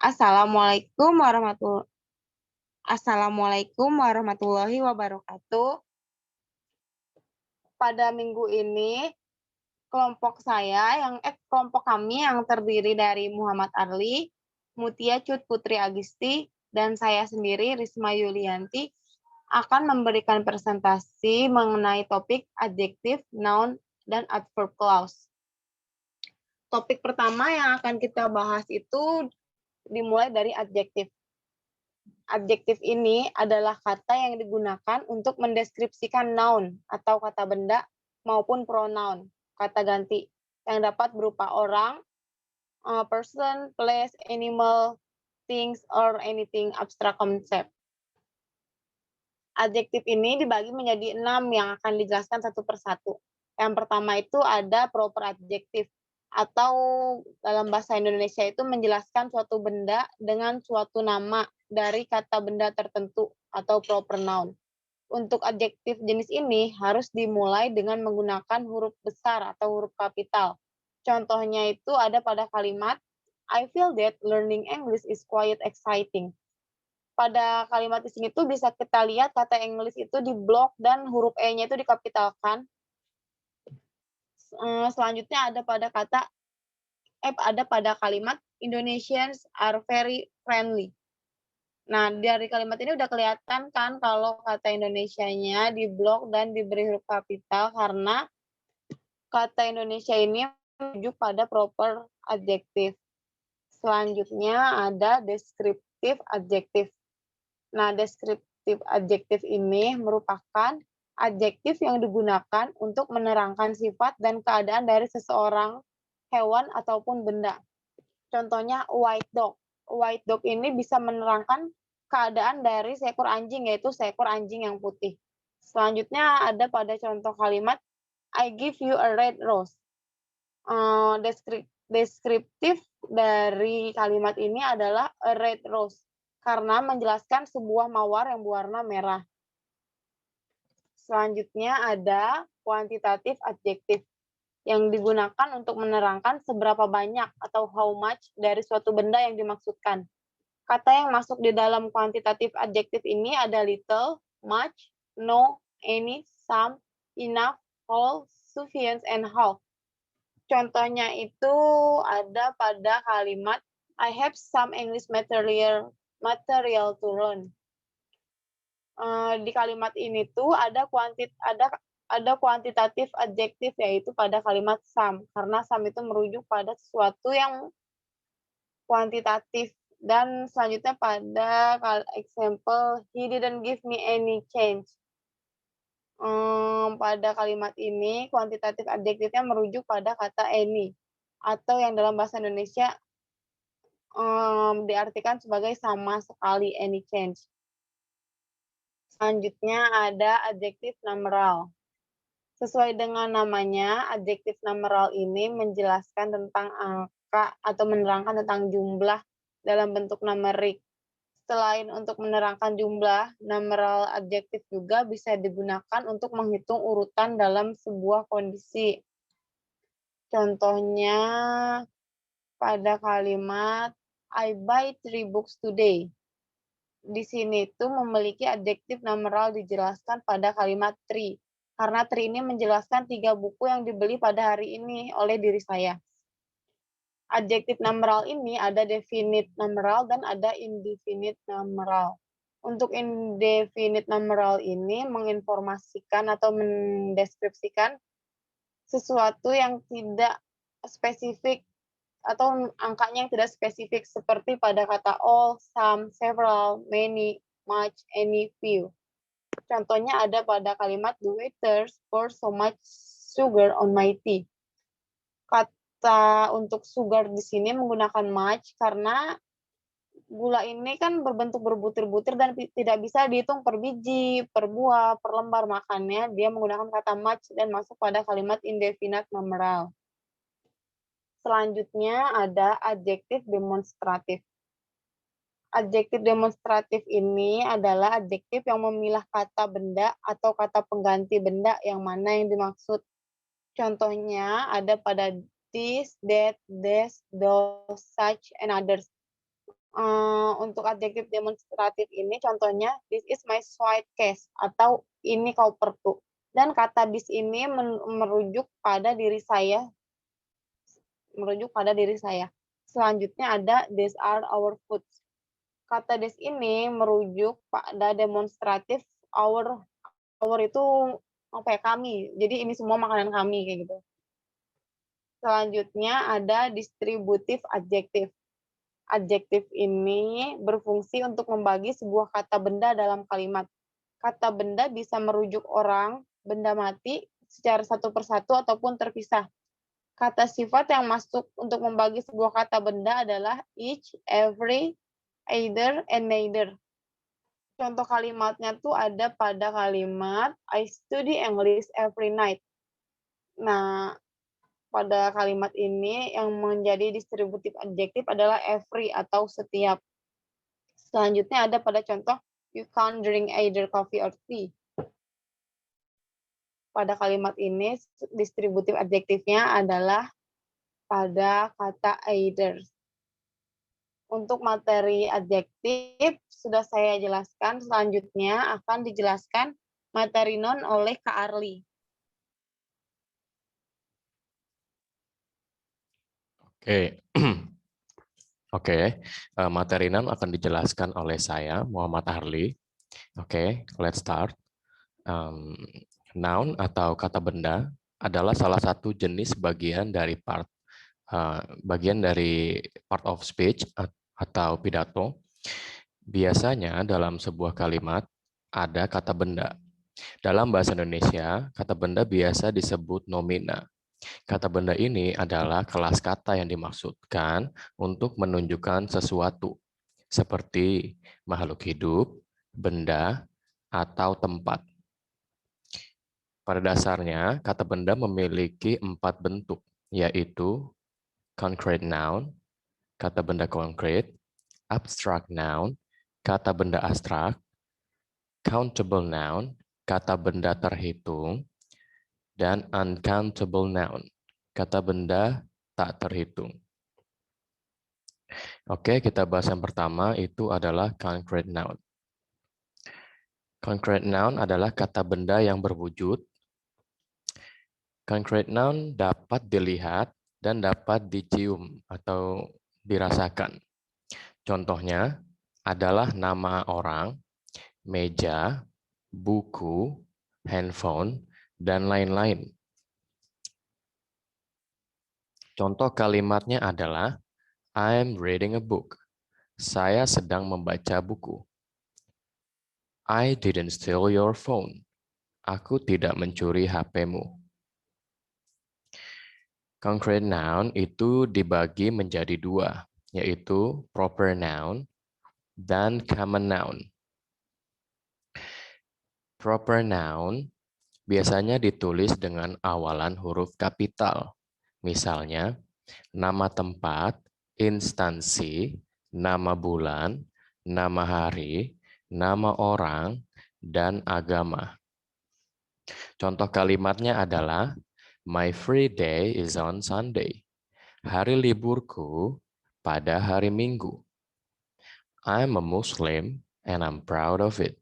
Assalamualaikum warahmatullahi wabarakatuh. Pada minggu ini, kelompok kami yang terdiri dari Muhammad Arli, Mutia Cut Putri Agisti, dan saya sendiri, Risma Yulianti, akan memberikan presentasi mengenai topik adjektif, noun, dan adverb clause. Topik pertama yang akan kita bahas itu dimulai dari adjektif. Adjektif ini adalah kata yang digunakan untuk mendeskripsikan noun atau kata benda maupun pronoun, kata ganti, yang dapat berupa orang, person, place, animal, things, or anything abstract concept. Adjektif ini dibagi menjadi 6 yang akan dijelaskan satu persatu. Yang pertama itu ada proper adjektif, atau dalam bahasa Indonesia itu menjelaskan suatu benda dengan suatu nama dari kata benda tertentu atau proper noun. Untuk adjektif jenis ini harus dimulai dengan menggunakan huruf besar atau huruf kapital. Contohnya itu ada pada kalimat, I feel that learning English is quite exciting. Pada kalimat di sini tuh bisa kita lihat kata English itu di blok dan huruf E-nya itu dikapitalkan. Selanjutnya ada pada kalimat Indonesians are very friendly. Nah, dari kalimat ini udah kelihatan kan kalau kata Indonesianya di blok dan diberi huruf kapital karena kata Indonesia ini merujuk pada proper adjektif. Selanjutnya ada deskriptif adjektif. Nah, deskriptif adjektif ini merupakan adjektif yang digunakan untuk menerangkan sifat dan keadaan dari seseorang, hewan, ataupun benda. Contohnya white dog. White dog ini bisa menerangkan keadaan dari seekor anjing, yaitu seekor anjing yang putih. Selanjutnya ada pada contoh kalimat, I give you a red rose. Deskriptif dari kalimat ini adalah a red rose, karena menjelaskan sebuah mawar yang berwarna merah. Selanjutnya ada kuantitatif adjektif yang digunakan untuk menerangkan seberapa banyak atau how much dari suatu benda yang dimaksudkan. Kata yang masuk di dalam kuantitatif adjektif ini ada little, much, no, any, some, enough, whole, sufficient, and half. Contohnya itu ada pada kalimat I have some English material to learn. Di kalimat ini tuh ada kuantitatif adjektif yaitu pada kalimat some, karena some itu merujuk pada sesuatu yang kuantitatif. Dan selanjutnya pada example he didn't give me any change. Pada kalimat ini kuantitatif adjektifnya merujuk pada kata any, atau yang dalam bahasa Indonesia diartikan sebagai sama sekali, any change. Selanjutnya ada adjektif numeral. Sesuai dengan namanya, adjektif numeral ini menjelaskan tentang angka atau menerangkan tentang jumlah dalam bentuk numerik. Selain untuk menerangkan jumlah, numeral adjektif juga bisa digunakan untuk menghitung urutan dalam sebuah kondisi. Contohnya pada kalimat I buy 3 books today. Di sini itu memiliki adjektif numeral dijelaskan pada kalimat 3. Karena 3 ini menjelaskan 3 buku yang dibeli pada hari ini oleh diri saya. Adjektif numeral ini ada definite numeral dan ada indefinite numeral. Untuk indefinite numeral ini menginformasikan atau mendeskripsikan sesuatu yang tidak spesifik atau angkanya yang tidak spesifik seperti pada kata all, some, several, many, much, any, few. Contohnya ada pada kalimat the waiters pour so much sugar on my tea. Kata untuk sugar di sini menggunakan much karena gula ini kan berbentuk berbutir-butir dan tidak bisa dihitung per biji, per buah, per lembar. Makanya dia menggunakan kata much dan masuk pada kalimat indefinite numeral. Selanjutnya ada adjektif demonstratif. Adjektif demonstratif ini adalah adjektif yang memilah kata benda atau kata pengganti benda yang mana yang dimaksud. Contohnya ada pada this, that, this, those, such, and others. Untuk adjektif demonstratif ini contohnya this is my suitcase atau ini koperku. Dan kata this ini merujuk pada diri saya. Selanjutnya ada these are our foods. Kata this ini merujuk pada demonstratif our itu apa ya, kami. Jadi ini semua makanan kami kayak gitu. Selanjutnya ada distributif adjektif. Adjektif ini berfungsi untuk membagi sebuah kata benda dalam kalimat. Kata benda bisa merujuk orang, benda mati secara satu persatu ataupun terpisah. Kata sifat yang masuk untuk membagi sebuah kata benda adalah each, every, either, and neither. Contoh kalimatnya tuh ada pada kalimat I study English every night. Nah, pada kalimat ini yang menjadi distributif adjektif adalah every atau setiap. Selanjutnya ada pada contoh you can't drink either coffee or tea. Pada kalimat ini distributif adjektifnya adalah pada kata either. Untuk materi adjektif sudah saya jelaskan, selanjutnya akan dijelaskan materi noun oleh Kak Arli. Oke. Oke, materi noun akan dijelaskan oleh saya, Muhammad Arli. Oke, let's start. Noun atau kata benda adalah salah satu jenis bagian dari part of speech atau pidato. Biasanya dalam sebuah kalimat ada kata benda. Dalam bahasa Indonesia, kata benda biasa disebut nomina. Kata benda ini adalah kelas kata yang dimaksudkan untuk menunjukkan sesuatu, seperti makhluk hidup, benda, atau tempat. Pada dasarnya, kata benda memiliki 4 bentuk, yaitu concrete noun, kata benda konkret, abstract noun, kata benda abstrak, countable noun, kata benda terhitung, dan uncountable noun, kata benda tak terhitung. Oke, kita bahas yang pertama, itu adalah concrete noun. Concrete noun adalah kata benda yang berwujud. Concrete noun dapat dilihat dan dapat dicium atau dirasakan. Contohnya adalah nama orang, meja, buku, handphone, dan lain-lain. Contoh kalimatnya adalah I'm reading a book. Saya sedang membaca buku. I didn't steal your phone. Aku tidak mencuri HP-mu. Concrete noun itu dibagi menjadi 2, yaitu proper noun dan common noun. Proper noun biasanya ditulis dengan awalan huruf kapital. Misalnya, nama tempat, instansi, nama bulan, nama hari, nama orang, dan agama. Contoh kalimatnya adalah, my free day is on Sunday. Hari liburku pada hari Minggu. I'm a Muslim and I'm proud of it.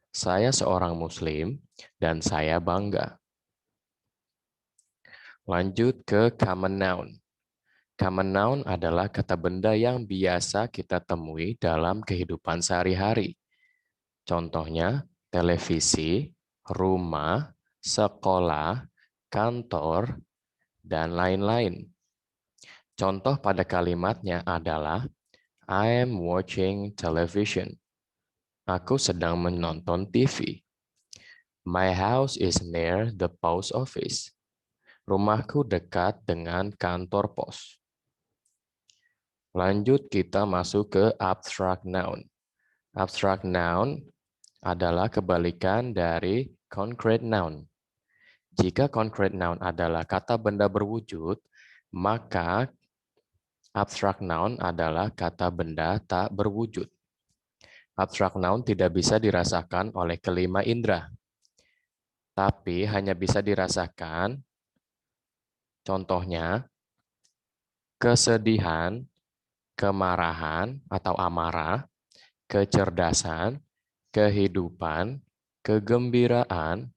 Saya seorang Muslim dan saya bangga. Lanjut ke common noun. Common noun adalah kata benda yang biasa kita temui dalam kehidupan sehari-hari. Contohnya, televisi, rumah, sekolah, kantor, dan lain-lain. Contoh pada kalimatnya adalah, I am watching television. Aku sedang menonton TV. My house is near the post office. Rumahku dekat dengan kantor pos. Lanjut kita masuk ke abstract noun. Abstract noun adalah kebalikan dari concrete noun. Jika concrete noun adalah kata benda berwujud, maka abstract noun adalah kata benda tak berwujud. Abstract noun tidak bisa dirasakan oleh kelima indera, tapi hanya bisa dirasakan, contohnya, kesedihan, kemarahan atau amarah, kecerdasan, kehidupan, kegembiraan,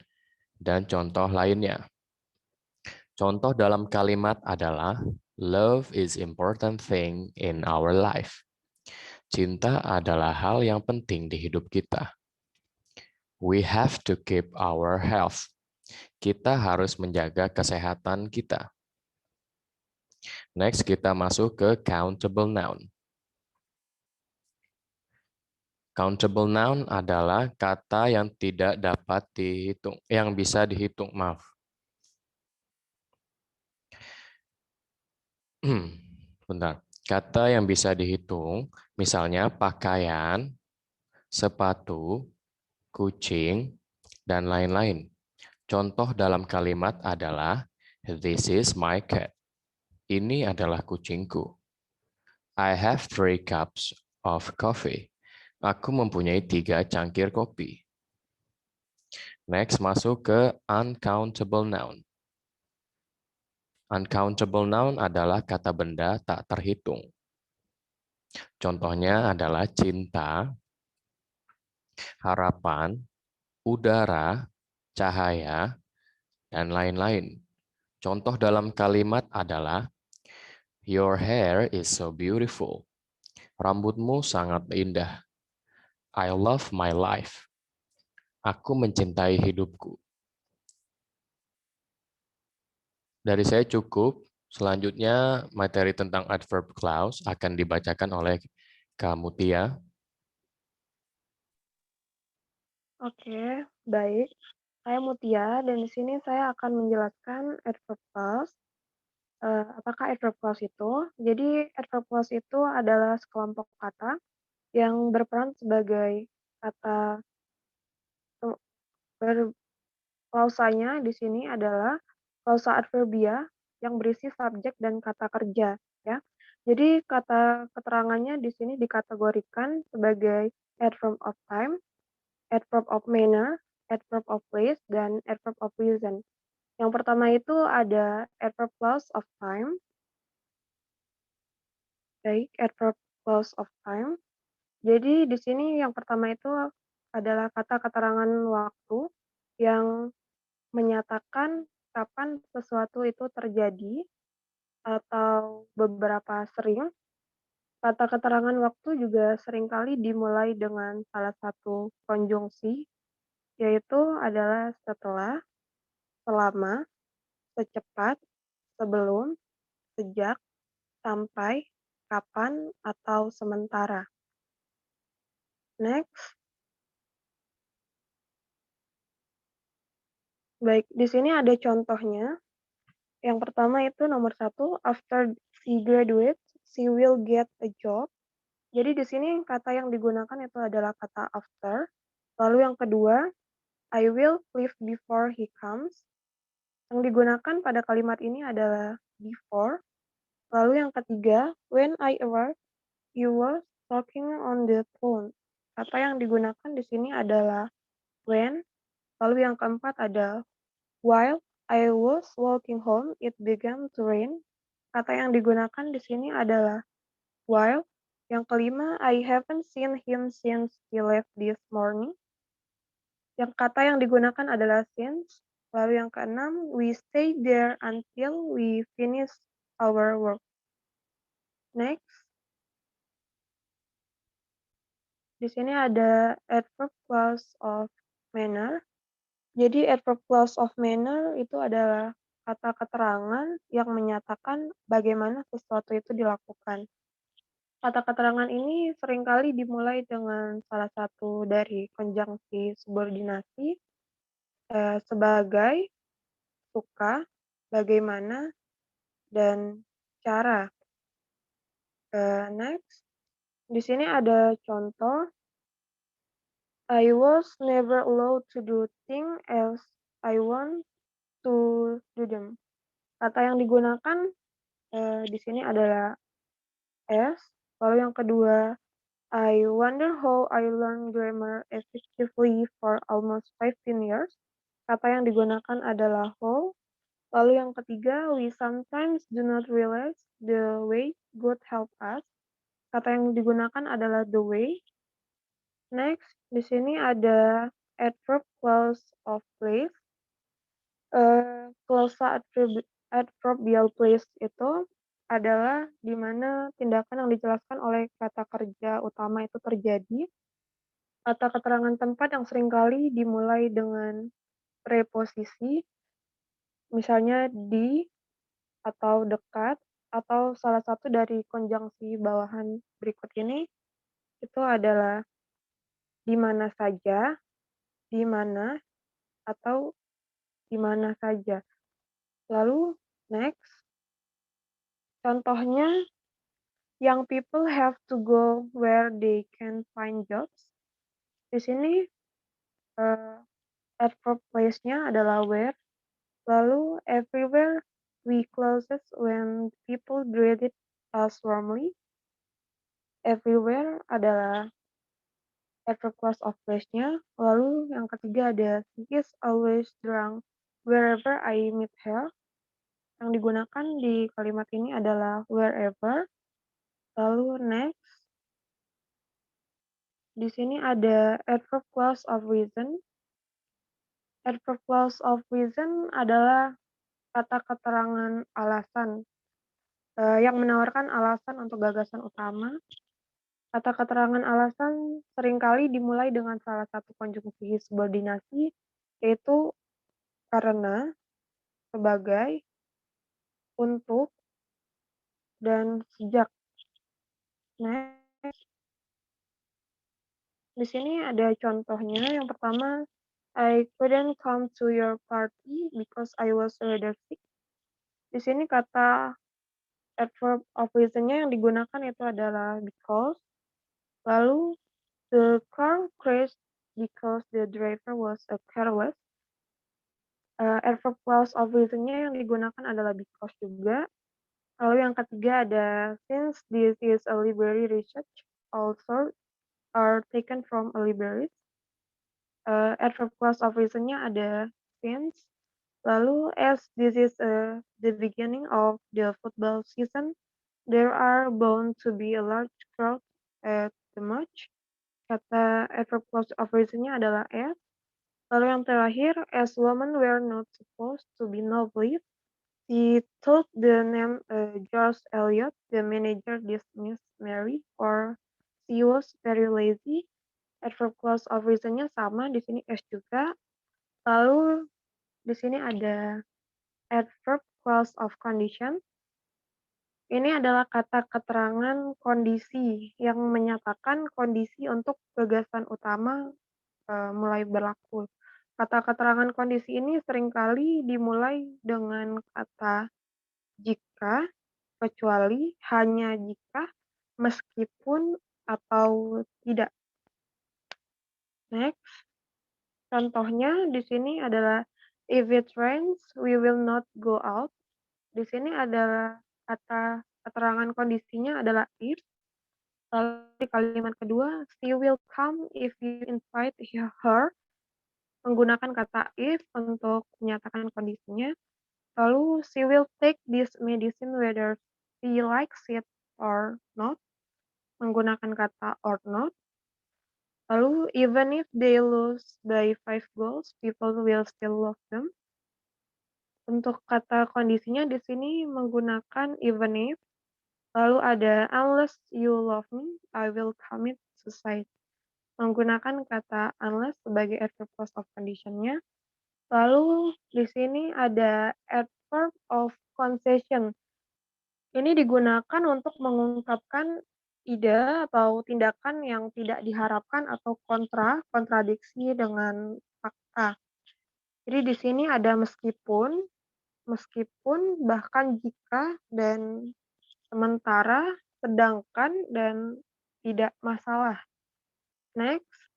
dan contoh lainnya. Contoh dalam kalimat adalah love is important thing in our life. Cinta adalah hal yang penting di hidup kita. We have to keep our health. Kita harus menjaga kesehatan kita. Next, kita masuk ke countable noun. Countable noun adalah kata yang tidak dapat dihitung, yang bisa dihitung, maaf. Bentar. Kata yang bisa dihitung, misalnya pakaian, sepatu, kucing, dan lain-lain. Contoh dalam kalimat adalah, this is my cat. Ini adalah kucingku. I have 3 cups of coffee. Aku mempunyai 3 cangkir kopi. Next, masuk ke uncountable noun. Uncountable noun adalah kata benda tak terhitung. Contohnya adalah cinta, harapan, udara, cahaya, dan lain-lain. Contoh dalam kalimat adalah, your hair is so beautiful. Rambutmu sangat indah. I love my life. Aku mencintai hidupku. Dari saya cukup. Selanjutnya, materi tentang adverb clause akan dibacakan oleh Kak Mutia. Oke, baik. Saya Mutia dan di sini saya akan menjelaskan adverb clause. Apakah adverb clause itu? Jadi adverb clause itu adalah sekelompok kata yang berperan sebagai kata klausanya di sini adalah klausa adverbia yang berisi subjek dan kata kerja, ya. Jadi kata keterangannya di sini dikategorikan sebagai adverb of time, adverb of manner, adverb of place, dan adverb of reason. Yang pertama itu ada adverb clause of time. Baik, adverb clause of time. Jadi di sini yang pertama itu adalah kata keterangan waktu yang menyatakan kapan sesuatu itu terjadi atau beberapa sering. Kata keterangan waktu juga seringkali dimulai dengan salah satu konjungsi, yaitu adalah setelah, selama, secepat, sebelum, sejak, sampai, kapan, atau sementara. Next. Baik, di sini ada contohnya. Yang pertama itu nomor 1, after she graduates, she will get a job. Jadi di sini kata yang digunakan itu adalah kata after. Lalu yang kedua, I will leave before he comes. Yang digunakan pada kalimat ini adalah before. Lalu yang ketiga, when I arrived, he was talking on the phone. Kata yang digunakan di sini adalah when. Lalu yang keempat ada while I was walking home, it began to rain. Kata yang digunakan di sini adalah while. Yang kelima, I haven't seen him since he left this morning. Yang kata yang digunakan adalah since. Lalu yang keenam, we stayed there until we finish our work. Next. Di sini ada adverb clause of manner. Jadi adverb clause of manner itu adalah kata keterangan yang menyatakan bagaimana sesuatu itu dilakukan. Kata keterangan ini seringkali dimulai dengan salah satu dari konjungsi subordinasi, sebagai, suka, bagaimana, dan cara. Next. Di sini ada contoh. I was never allowed to do things as I want to do them. Kata yang digunakan di sini adalah as. Lalu yang kedua, I wonder how I learned grammar effectively for almost 15 years. Kata yang digunakan adalah how. Lalu yang ketiga, we sometimes do not realize the way God help us. kata yang digunakan adalah the way. Next, di sini ada adverb clause of place. Klausa adverbial place itu adalah di mana tindakan yang dijelaskan oleh kata kerja utama itu terjadi. Kata keterangan tempat yang seringkali dimulai dengan preposisi, misalnya di atau dekat, atau salah satu dari konjungsi bawahan berikut ini, itu adalah di mana saja, di mana, atau di mana saja. Lalu, next, contohnya, young people have to go where they can find jobs. Di sini, adverb place-nya adalah where. Lalu, everywhere we closes when people greeted us warmly. Everywhere adalah adverb clause of place-nya. Lalu yang ketiga ada he is always drunk wherever I meet her. Yang digunakan di kalimat ini adalah wherever. Lalu next, di sini ada adverb clause of reason. Adverb clause of reason adalah kata keterangan alasan yang menawarkan alasan untuk gagasan utama. Kata keterangan alasan seringkali dimulai dengan salah satu konjungsi subordinasi, yaitu karena, sebagai, untuk, dan sejak. Next, di sini ada contohnya. Yang pertama, I couldn't come to your party because I was rather sick. Di sini kata adverb of reason-nya yang digunakan itu adalah because. Lalu, the car crashed because the driver was careless. Adverb clause of reason-nya yang digunakan adalah because juga. Lalu yang ketiga ada since this is a library research, all sorts are taken from a library. Adverb clause of reason-nya ada since. Lalu as this is the beginning of the football season, there are bound to be a large crowd at the match. Kata adverb clause of reason-nya adalah as. Lalu yang terakhir, as women were not supposed to be nobles, he told the name George Eliot, the manager dismissed Mary, or she was very lazy. Adverb clause of reason-nya sama, di sini as juga. Lalu di sini ada adverb clause of condition. Ini adalah kata keterangan kondisi yang menyatakan kondisi untuk gagasan utama mulai berlaku. Kata keterangan kondisi ini seringkali dimulai dengan kata jika, kecuali, hanya jika, meskipun, atau tidak. Next, contohnya di sini adalah if it rains, we will not go out. Di sini adalah kata keterangan kondisinya adalah if. Lalu di kalimat kedua, she will come if you invite her. Menggunakan kata if untuk menyatakan kondisinya. Lalu, she will take this medicine whether she likes it or not. Menggunakan kata or not. Lalu, even if they lose by 5 goals, people will still love them. Untuk kata kondisinya di sini menggunakan even if. Lalu ada unless you love me, I will commit suicide. Menggunakan kata unless sebagai adverb clause of condition-nya. Lalu di sini ada adverb of concession. Ini digunakan untuk mengungkapkan ide atau tindakan yang tidak diharapkan atau kontradiksi dengan fakta. Jadi di sini ada meskipun, bahkan jika, dan sementara, sedangkan, dan tidak masalah. Next,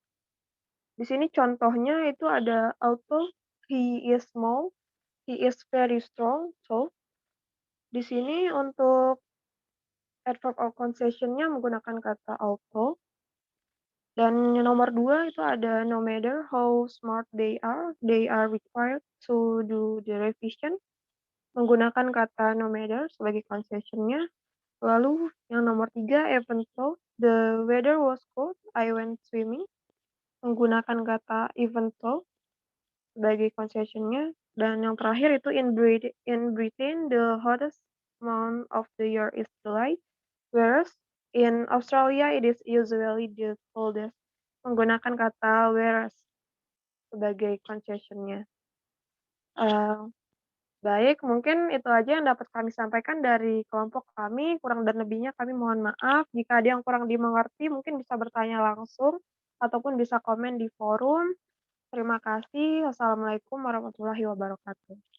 di sini contohnya itu ada although he is small, he is very strong. So, di sini untuk adverb of concession-nya menggunakan kata although. Dan nomor 2 itu ada no matter how smart they are required to do the revision. Menggunakan kata no matter sebagai concession-nya. Lalu yang nomor 3, even though the weather was cold, I went swimming. Menggunakan kata even though sebagai concession-nya. Dan yang terakhir itu in Britain, the hottest month of the year is July, whereas in Australia it is usually the coldest. Menggunakan kata whereas sebagai concession-nya. Baik, mungkin itu aja yang dapat kami sampaikan dari kelompok kami. Kurang dan lebihnya kami mohon maaf. Jika ada yang kurang dimengerti, mungkin bisa bertanya langsung ataupun bisa komen di forum. Terima kasih. Wassalamualaikum warahmatullahi wabarakatuh.